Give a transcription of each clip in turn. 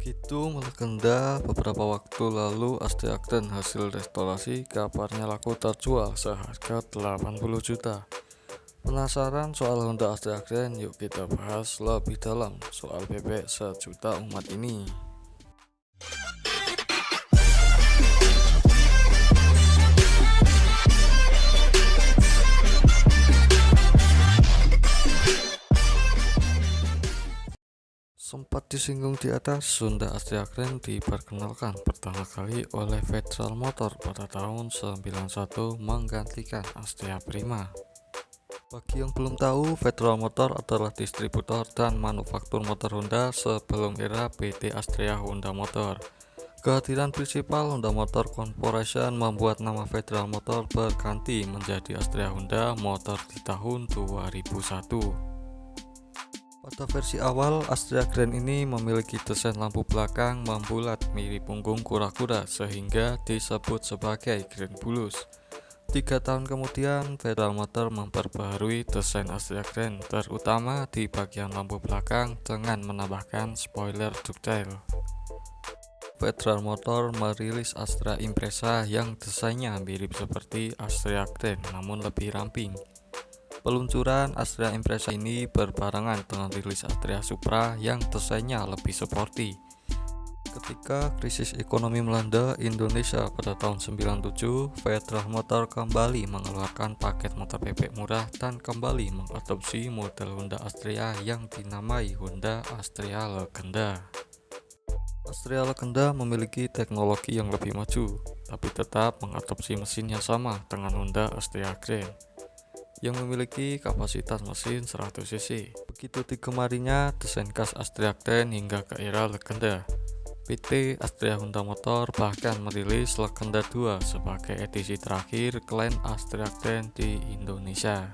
Begitu melegenda beberapa waktu lalu Astrea Grand hasil restorasi kabarnya laku terjual seharga 80 juta. Penasaran soal Honda Astrea Grand? Yuk kita bahas lebih dalam soal bebek sejuta umat ini. Sempat disinggung di atas, Honda Astrea Grand diperkenalkan pertama kali oleh Federal Motor pada tahun 91 menggantikan Astrea Prima. Bagi yang belum tahu, Federal Motor adalah distributor dan manufaktur motor Honda sebelum era PT Astrea Honda Motor. Kehadiran prinsipal Honda Motor Corporation membuat nama Federal Motor berganti menjadi Astrea Honda Motor di tahun 2001. Pada versi awal, Astrea Grand ini memiliki desain lampu belakang membulat mirip punggung kura-kura sehingga disebut sebagai Grand Bulus. 3 tahun kemudian, Federal Motor memperbaharui desain Astrea Grand, terutama di bagian lampu belakang dengan menambahkan spoiler ductile. Federal Motor merilis Astrea Impreza yang desainnya mirip seperti Astrea Grand namun lebih ramping. Peluncuran Astrea Impreza ini berbarengan dengan rilis Astrea Supra yang desainnya lebih sporty. Ketika krisis ekonomi melanda Indonesia pada tahun 97, Federal Motor kembali mengeluarkan paket motor bebek murah dan kembali mengadopsi model Honda Astrea yang dinamai Honda Astrea Legenda. Astrea Legenda memiliki teknologi yang lebih maju, tapi tetap mengadopsi mesin yang sama dengan Honda Astrea Grand yang memiliki kapasitas mesin 100 cc. Begitu digemarinya desain khas Astrea Grand hingga ke era Legenda. PT Astrea Honda Motor bahkan merilis Legenda 2 sebagai edisi terakhir klien Astrea Grand di Indonesia.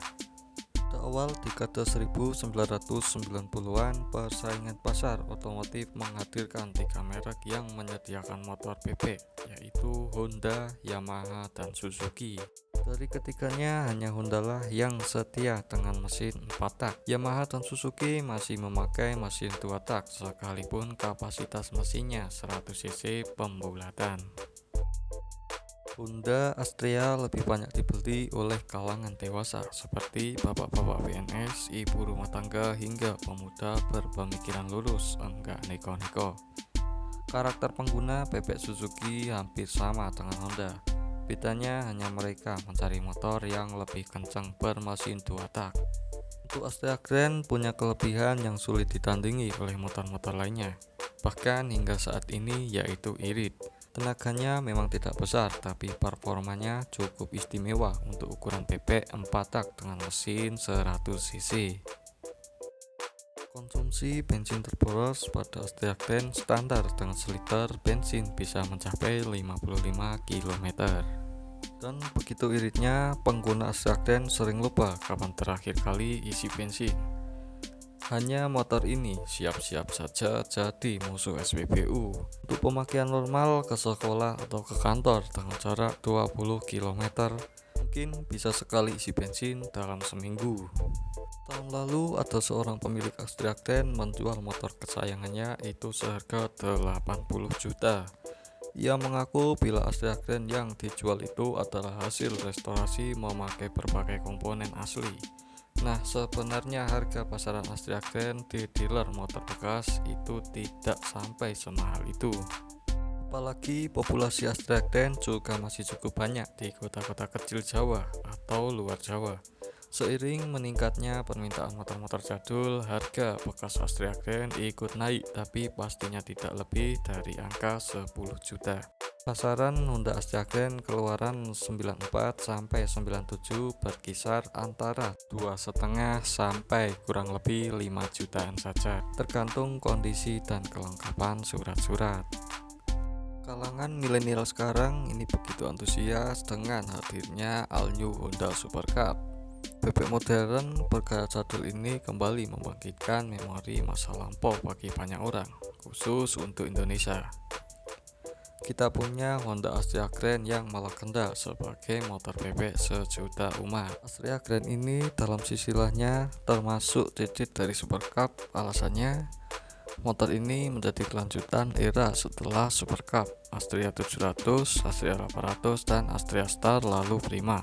Pada awal dekade 1990-an, persaingan pasar otomotif menghadirkan 3 merek yang menyediakan motor bebek, yaitu Honda, Yamaha, dan Suzuki. Dari ketiganya, hanya Honda lah yang setia dengan mesin 4 tak. Yamaha dan Suzuki masih memakai mesin 2 tak sekalipun kapasitas mesinnya 100 cc pembulatan. Honda Astrea lebih banyak dibeli oleh kalangan dewasa seperti bapak-bapak PNS, ibu rumah tangga, hingga pemuda berpemikiran lurus, enggak neko-neko. Karakter pengguna bebek Suzuki hampir sama dengan Honda. Bedanya hanya mereka mencari motor yang lebih kencang bermesin 2 tak. Untuk Astrea Grand punya kelebihan yang sulit ditandingi oleh motor-motor lainnya, bahkan hingga saat ini, yaitu irit. Tenaganya memang tidak besar, tapi performanya cukup istimewa untuk ukuran bebek 4 tak dengan mesin 100 cc. Konsumsi bensin terboros pada Astrea Grand standar dengan seliter bensin bisa mencapai 55 km. Dan begitu iritnya, pengguna Astrea Grand sering lupa kapan terakhir kali isi bensin. Hanya motor ini siap-siap saja jadi musuh SPBU. Untuk pemakaian normal ke sekolah atau ke kantor dengan jarak 20 km, mungkin bisa sekali isi bensin dalam seminggu. Tahun lalu ada seorang pemilik Astrea Grand menjual motor kesayangannya itu seharga 80 juta. Ia mengaku bila Astrea Grand yang dijual itu adalah hasil restorasi memakai berbagai komponen asli. Nah, sebenarnya harga pasaran Astrea Grand di dealer motor bekas itu tidak sampai semahal itu. Apalagi populasi Astrea Grand juga masih cukup banyak di kota-kota kecil Jawa atau luar Jawa. Seiring meningkatnya permintaan motor-motor jadul, harga bekas Astrea Grand ikut naik, tapi pastinya tidak lebih dari angka 10 juta. Pasaran Honda Astrea Grand keluaran 94 sampai 97 berkisar antara 2,5 sampai kurang lebih 5 jutaan saja, tergantung kondisi dan kelengkapan surat-surat. Kalangan milenial sekarang ini begitu antusias dengan hadirnya all new Honda Super Cup. Bebek modern bergaya jadul ini kembali membangkitkan memori masa lampau bagi banyak orang, khusus untuk Indonesia. Kita punya Honda Astrea Grand yang melegenda sebagai motor bebek sejuta umat. Astrea Grand ini dalam sisilahnya termasuk cicit dari Super Cup. Alasannya, Motor ini menjadi kelanjutan era setelah Super Cup, Astrea 700, Astrea 800, dan Astrea Star lalu Prima.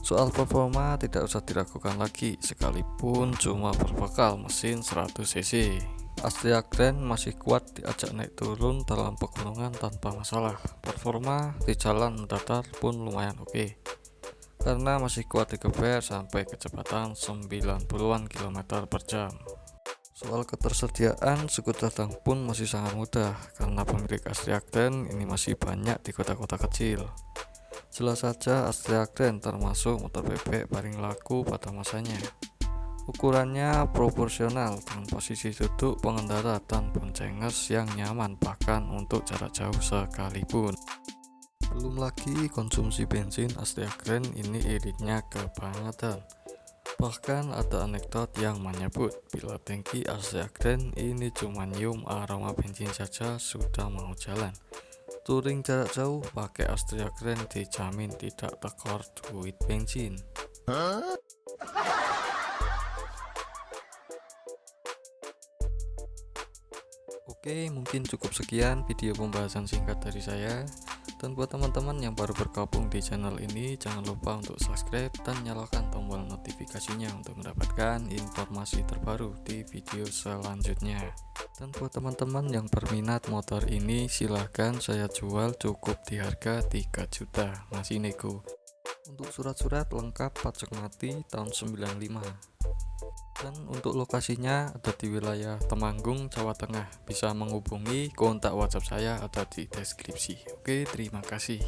Soal performa tidak usah diragukan lagi, sekalipun cuma berbekal mesin 100 cc. Astrea Grand masih kuat diajak naik turun dalam pegunungan tanpa masalah. Performa di jalan mendatar pun lumayan oke, karena masih kuat digeber sampai kecepatan 90-an km per jam. Soal ketersediaan skuter dang pun masih sangat mudah, karena pemilik Astrea Grand ini masih banyak di kota-kota kecil. Jelas saja Astrea Grand termasuk motor bebek paling laku pada masanya. Ukurannya proporsional dengan posisi duduk pengendara dan boncengers yang nyaman bahkan untuk jarak jauh sekalipun. Belum lagi konsumsi bensin Astrea Grand ini iritnya kebangetan. Bahkan ada anekdot yang menyebut bila tangki Astrea Grand ini cuma nyium aroma bensin saja sudah mau jalan. Touring jarak jauh pakai Astrea Grand dijamin tidak tekor duit bensin. Oke, mungkin cukup sekian video pembahasan singkat dari saya. Dan buat teman-teman yang baru bergabung di channel ini, jangan lupa untuk subscribe dan nyalakan tombol notifikasinya untuk mendapatkan informasi terbaru di video selanjutnya. Dan buat teman-teman yang berminat motor ini, silahkan saya jual cukup di harga 3 juta, masih nego. Untuk surat-surat lengkap pajak mati tahun 95. Dan untuk lokasinya ada di wilayah Temanggung, Jawa Tengah. Bisa menghubungi, kontak WhatsApp saya ada di deskripsi. Oke, terima kasih.